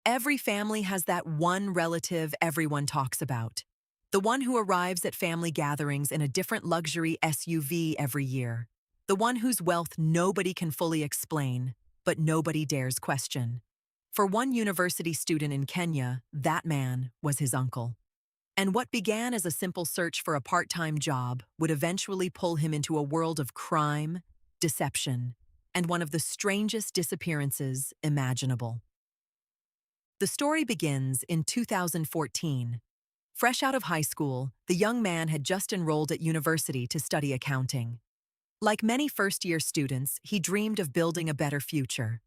Every family has that one relative everyone talks about. The one who arrives at family gatherings in a different luxury SUV every year. The one whose wealth nobody can fully explain, but nobody dares question. For one university student in Kenya, that man was his uncle. And what began as a simple search for a part-time job would eventually pull him into a world of crime, deception, and one of the strangest disappearances imaginable. The story begins in 2014. Fresh out of high school, the young man had just enrolled at university to study accounting. Like many first-year students, he dreamed of building a better future.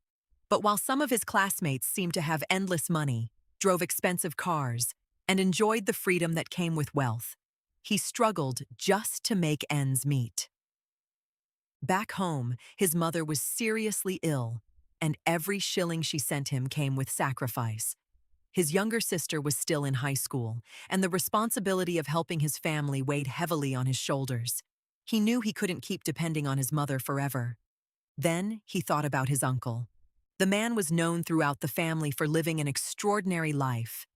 But while some of his classmates seemed to have endless money, drove expensive cars, and enjoyed the freedom that came with wealth, he struggled just to make ends meet. Back home, his mother was seriously ill, and every shilling she sent him came with sacrifice. His younger sister was still in high school, and the responsibility of helping his family weighed heavily on his shoulders. He knew he couldn't keep depending on his mother forever. Then he thought about his uncle. The man was known throughout the family for living an extraordinary life.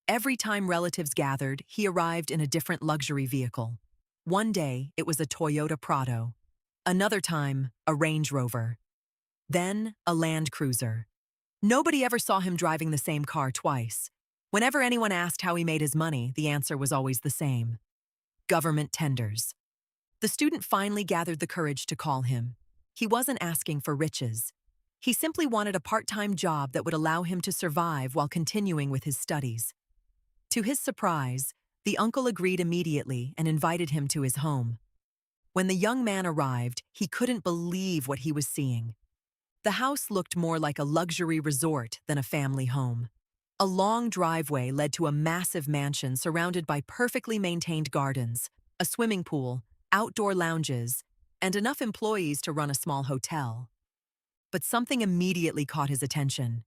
Every time relatives gathered, he arrived in a different luxury vehicle. One day, it was a Toyota Prado. Another time, a Range Rover. Then, a Land Cruiser. Nobody ever saw him driving the same car twice. Whenever anyone asked how he made his money, the answer was always the same: government tenders. The student finally gathered the courage to call him. He wasn't asking for riches. He simply wanted a part-time job that would allow him to survive while continuing with his studies. To his surprise, the uncle agreed immediately and invited him to his home. When the young man arrived, he couldn't believe what he was seeing. The house looked more like a luxury resort than a family home. A long driveway led to a massive mansion surrounded by perfectly maintained gardens, a swimming pool, outdoor lounges, and enough employees to run a small hotel. But something immediately caught his attention.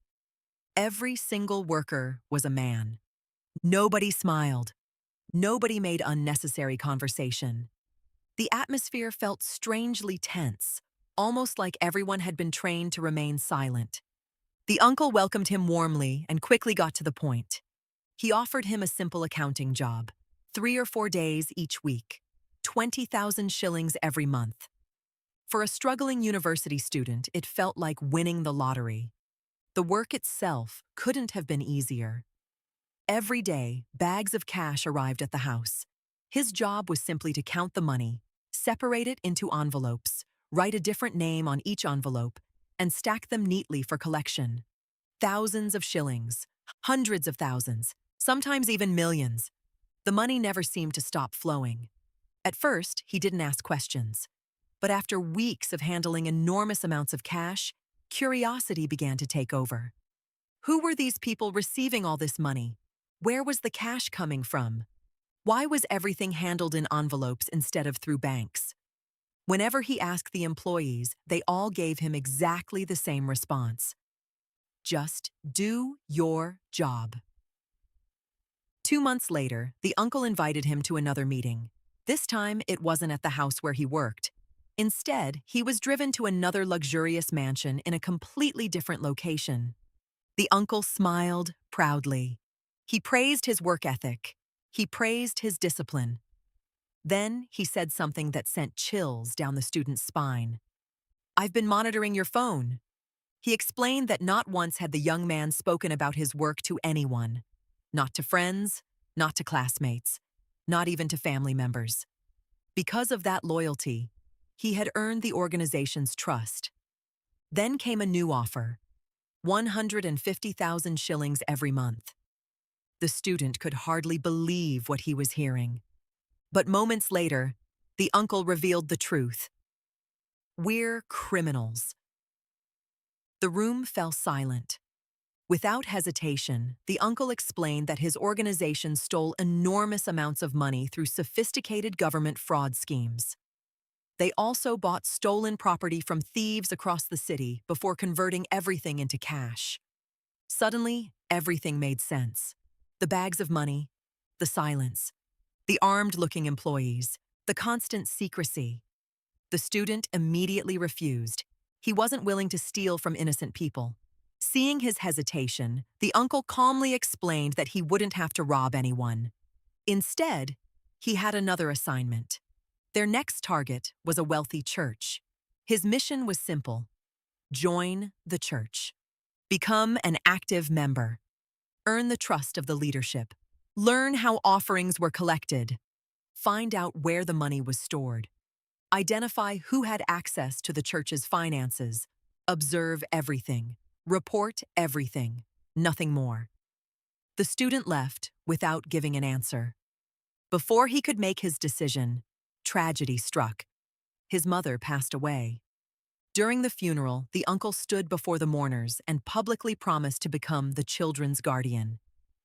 Every single worker was a man. Nobody smiled. Nobody made unnecessary conversation. The atmosphere felt strangely tense, almost like everyone had been trained to remain silent. The uncle welcomed him warmly and quickly got to the point. He offered him a simple accounting job, 3 or 4 days each week, 20,000 shillings every month. For a struggling university student, it felt like winning the lottery. The work itself couldn't have been easier. Every day, bags of cash arrived at the house. His job was simply to count the money, separate it into envelopes, write a different name on each envelope, and stack them neatly for collection. Thousands of shillings, hundreds of thousands, sometimes even millions. The money never seemed to stop flowing. At first, he didn't ask questions. But after weeks of handling enormous amounts of cash, curiosity began to take over. Who were these people receiving all this money? Where was the cash coming from? Why was everything handled in envelopes instead of through banks? Whenever he asked the employees, they all gave him exactly the same response: just do your job. 2 months later, the uncle invited him to another meeting. This time, it wasn't at the house where he worked. Instead, he was driven to another luxurious mansion in a completely different location. The uncle smiled proudly. He praised his work ethic. He praised his discipline. Then he said something that sent chills down the student's spine. "I've been monitoring your phone." He explained that not once had the young man spoken about his work to anyone. Not to friends, not to classmates, not even to family members. Because of that loyalty, he had earned the organization's trust. Then came a new offer: 150,000 shillings every month. The student could hardly believe what he was hearing. But moments later, the uncle revealed the truth. "We're criminals." The room fell silent. Without hesitation, the uncle explained that his organization stole enormous amounts of money through sophisticated government fraud schemes. They also bought stolen property from thieves across the city before converting everything into cash. Suddenly, everything made sense. The bags of money, the silence, the armed-looking employees, the constant secrecy. The student immediately refused. He wasn't willing to steal from innocent people. Seeing his hesitation, the uncle calmly explained that he wouldn't have to rob anyone. Instead, he had another assignment. Their next target was a wealthy church. His mission was simple: join the church. Become an active member. Earn the trust of the leadership. Learn how offerings were collected. Find out where the money was stored. Identify who had access to the church's finances. Observe everything. Report everything. Nothing more. The student left without giving an answer. Before he could make his decision, tragedy struck. His mother passed away. During the funeral, the uncle stood before the mourners and publicly promised to become the children's guardian.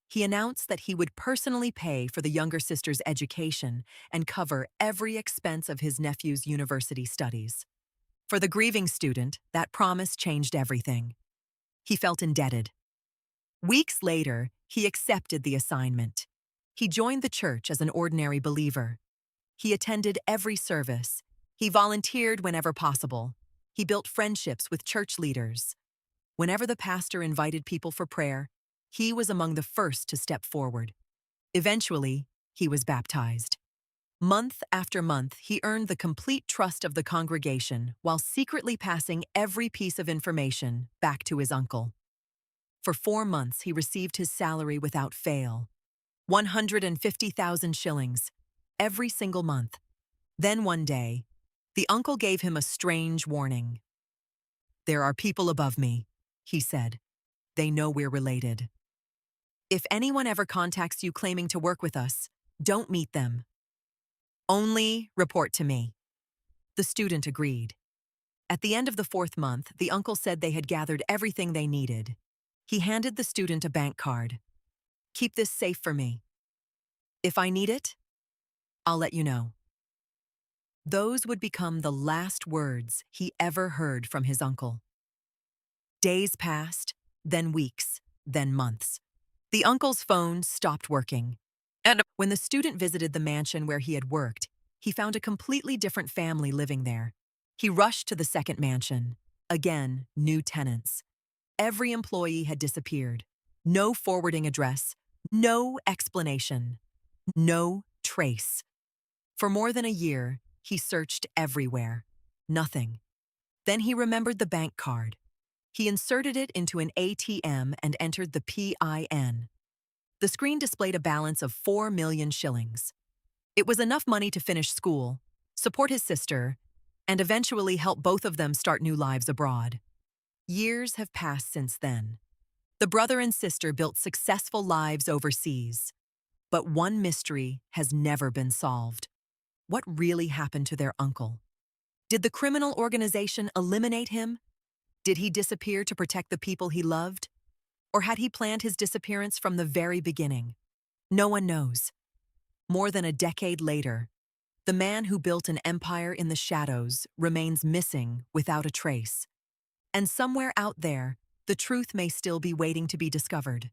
He announced that he would personally pay for the younger sister's education and cover every expense of his nephew's university studies. For the grieving student, that promise changed everything. He felt indebted. Weeks later, he accepted the assignment. He joined the church as an ordinary believer. He attended every service. He volunteered whenever possible. He built friendships with church leaders. Whenever the pastor invited people for prayer, he was among the first to step forward. Eventually, he was baptized. Month after month, he earned the complete trust of the congregation while secretly passing every piece of information back to his uncle. For 4 months, he received his salary without fail, 150,000 shillings, every single month. Then one day, the uncle gave him a strange warning. "There are people above me," he said. "They know we're related. If anyone ever contacts you claiming to work with us, don't meet them. Only report to me." The student agreed. At the end of the 4th month, the uncle said they had gathered everything they needed. He handed the student a bank card. "Keep this safe for me. If I need it, I'll let you know." Those would become the last words he ever heard from his uncle. Days passed, then weeks, then months. The uncle's phone stopped working. And when the student visited the mansion where he had worked, he found a completely different family living there. He rushed to the second mansion. Again, new tenants. Every employee had disappeared. No forwarding address, no explanation, no trace. For more than a year, he searched everywhere. Nothing. Then he remembered the bank card. He inserted it into an ATM and entered the PIN. The screen displayed a balance of 4 million shillings. It was enough money to finish school, support his sister, and eventually help both of them start new lives abroad. Years have passed since then. The brother and sister built successful lives overseas. But one mystery has never been solved. What really happened to their uncle? Did the criminal organization eliminate him? Did he disappear to protect the people he loved? Or had he planned his disappearance from the very beginning? No one knows. More than a decade later, the man who built an empire in the shadows remains missing without a trace. And somewhere out there, the truth may still be waiting to be discovered.